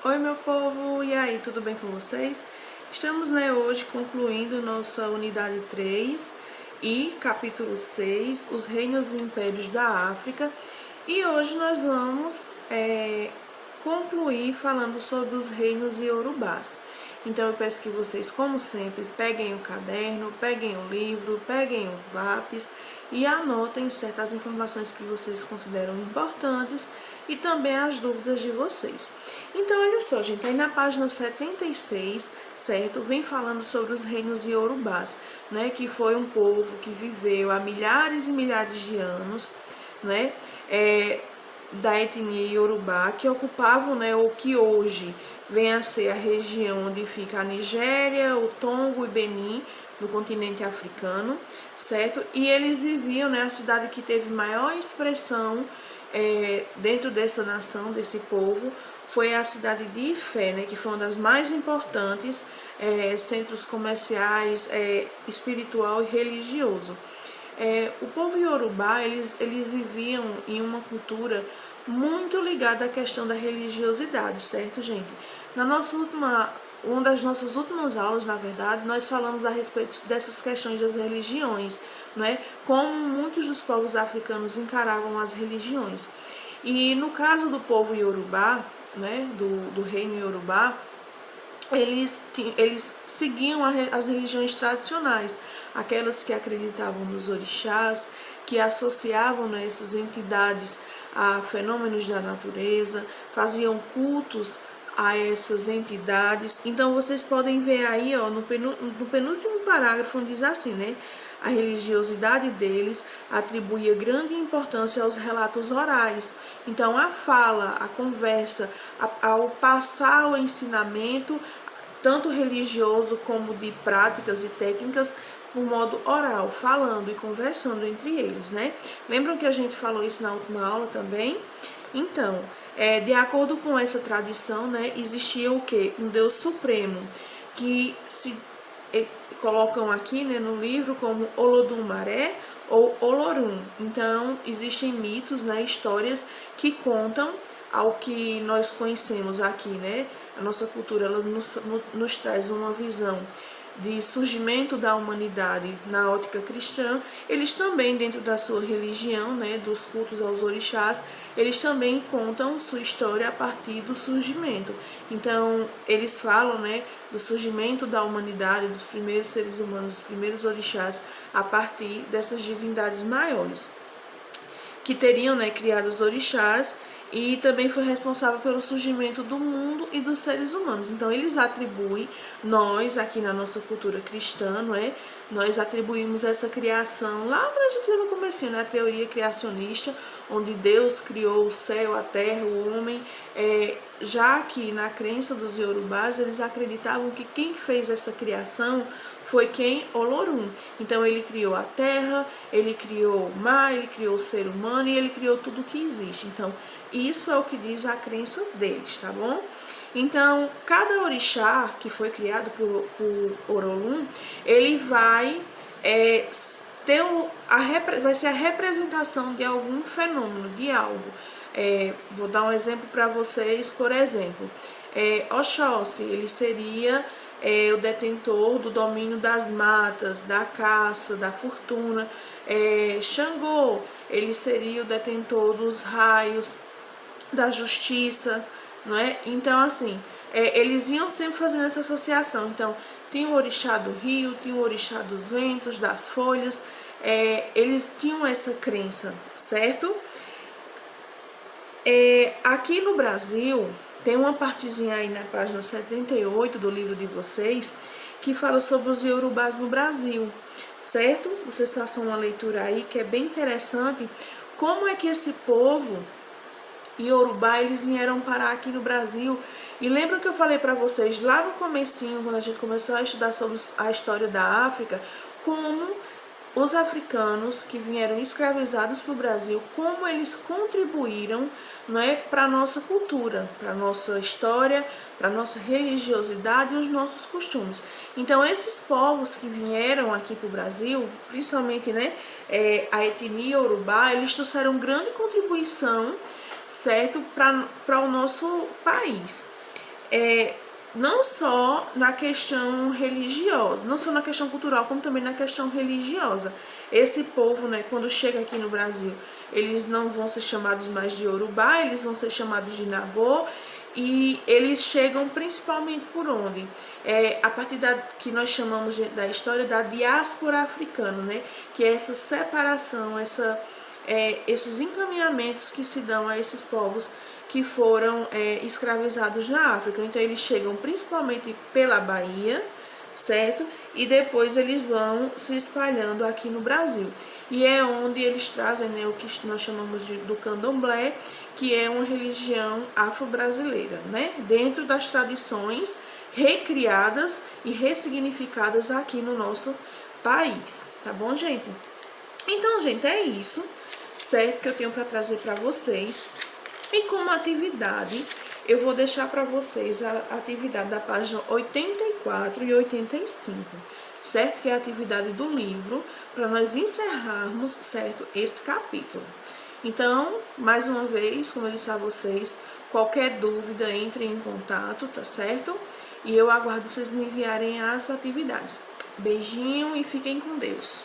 Oi meu povo, e aí, tudo bem com vocês? Estamos hoje concluindo nossa unidade 3 e capítulo 6, os reinos e impérios da África. E hoje nós vamos concluir falando sobre os reinos iorubás. Então eu peço que vocês, como sempre, peguem o caderno, peguem o livro, peguem os lápis e anotem certas informações que vocês consideram importantes e também as dúvidas de vocês. Então, olha só, gente, aí na página 76, certo, vem falando sobre os reinos iorubás, né, que foi um povo que viveu há milhares e milhares de anos, né, da etnia iorubá, que ocupavam, né, o que hoje vem a ser a região onde fica a Nigéria, o Togo e Benin, no continente africano, certo? E eles viviam, né, a cidade que teve maior expressão dentro dessa nação, desse povo, foi a cidade de Ifé, né, que foi uma das mais importantes centros comerciais, espiritual e religioso. O povo iorubá, eles viviam em uma cultura muito ligada à questão da religiosidade, certo, gente? Uma das nossas últimas aulas, na verdade, nós falamos a respeito dessas questões das religiões, né? Como muitos dos povos africanos encaravam as religiões. E no caso do povo iorubá, né, do reino iorubá, eles seguiam as religiões tradicionais, aquelas que acreditavam nos orixás, que associavam, né, essas entidades a fenômenos da natureza, faziam cultos a essas entidades. Então vocês podem ver aí, ó, no penúltimo parágrafo, diz assim, né? A religiosidade deles atribuía grande importância aos relatos orais. Então a fala, a conversa, ao passar o ensinamento, tanto religioso como de práticas e técnicas, por modo oral, falando e conversando entre eles, né? Lembram que a gente falou isso na última aula também? Então, de acordo com essa tradição, né, existia o quê? Um Deus supremo, que se colocam aqui, né, no livro como Olodumare ou Olorum. Então, existem mitos, né, histórias que contam ao que nós conhecemos aqui, né? A nossa cultura, ela nos traz uma visão de surgimento da humanidade na ótica cristã. Eles também, dentro da sua religião, né, dos cultos aos orixás, eles também contam sua história a partir do surgimento. Então, eles falam, né, do surgimento da humanidade, dos primeiros seres humanos, dos primeiros orixás, a partir dessas divindades maiores, que teriam, né, criado os orixás, e também foi responsável pelo surgimento do mundo e dos seres humanos. Então eles atribuem, nós aqui na nossa cultura cristã, não é? Nós atribuímos essa criação lá quando a gente viu no comecinho, né? A teoria criacionista, onde Deus criou o céu, a terra, o homem. Já que na crença dos iorubás, eles acreditavam que quem fez essa criação foi quem? Olorum. Então ele criou a terra, ele criou o mar, ele criou o ser humano e ele criou tudo que existe. Então isso é o que diz a crença deles, tá bom? Então, cada orixá que foi criado por Olorum, ele vai vai ser a representação de algum fenômeno, de algo. Vou dar um exemplo para vocês, por exemplo, Oxóssi, ele seria o detentor do domínio das matas, da caça, da fortuna. Xangô, ele seria o detentor dos raios, da justiça, não é? Então, assim, eles iam sempre fazendo essa associação. Então, tinha o orixá do rio, tinha o orixá dos ventos, das folhas, eles tinham essa crença, certo? Aqui no Brasil, tem uma partezinha aí na página 78 do livro de vocês, que fala sobre os iorubás no Brasil, certo? Vocês façam uma leitura aí, que é bem interessante, como é que esse povo iorubá, eles vieram parar aqui no Brasil. E lembra que eu falei para vocês lá no comecinho, quando a gente começou a estudar sobre a história da África, como os africanos que vieram escravizados para o Brasil, como eles contribuíram, não é, para a nossa cultura, para a nossa história, para a nossa religiosidade e os nossos costumes. Então, esses povos que vieram aqui para o Brasil, principalmente, né, a etnia iorubá, eles trouxeram grande contribuição, certo, para o nosso país. não só na questão religiosa, não só na questão cultural, como também na questão religiosa. Esse povo, né, quando chega aqui no Brasil, eles não vão ser chamados mais de Yorubá, eles vão ser chamados de Nagô, e eles chegam principalmente por onde? A partir que nós chamamos da história da diáspora africana, né, que é essa separação, esses encaminhamentos que se dão a esses povos que foram escravizados na África. Então eles chegam principalmente pela Bahia, certo? E depois eles vão se espalhando aqui no Brasil. E é onde eles trazem, né, o que nós chamamos do candomblé, que é uma religião afro-brasileira, né? Dentro das tradições recriadas e ressignificadas aqui no nosso país, tá bom, gente? Então, gente, é isso, certo? Que eu tenho para trazer para vocês. E como atividade, eu vou deixar para vocês a atividade da página 84 e 85, certo? Que é a atividade do livro, para nós encerrarmos, certo, esse capítulo. Então, mais uma vez, como eu disse a vocês, qualquer dúvida, entrem em contato, tá certo? E eu aguardo vocês me enviarem as atividades. Beijinho e fiquem com Deus.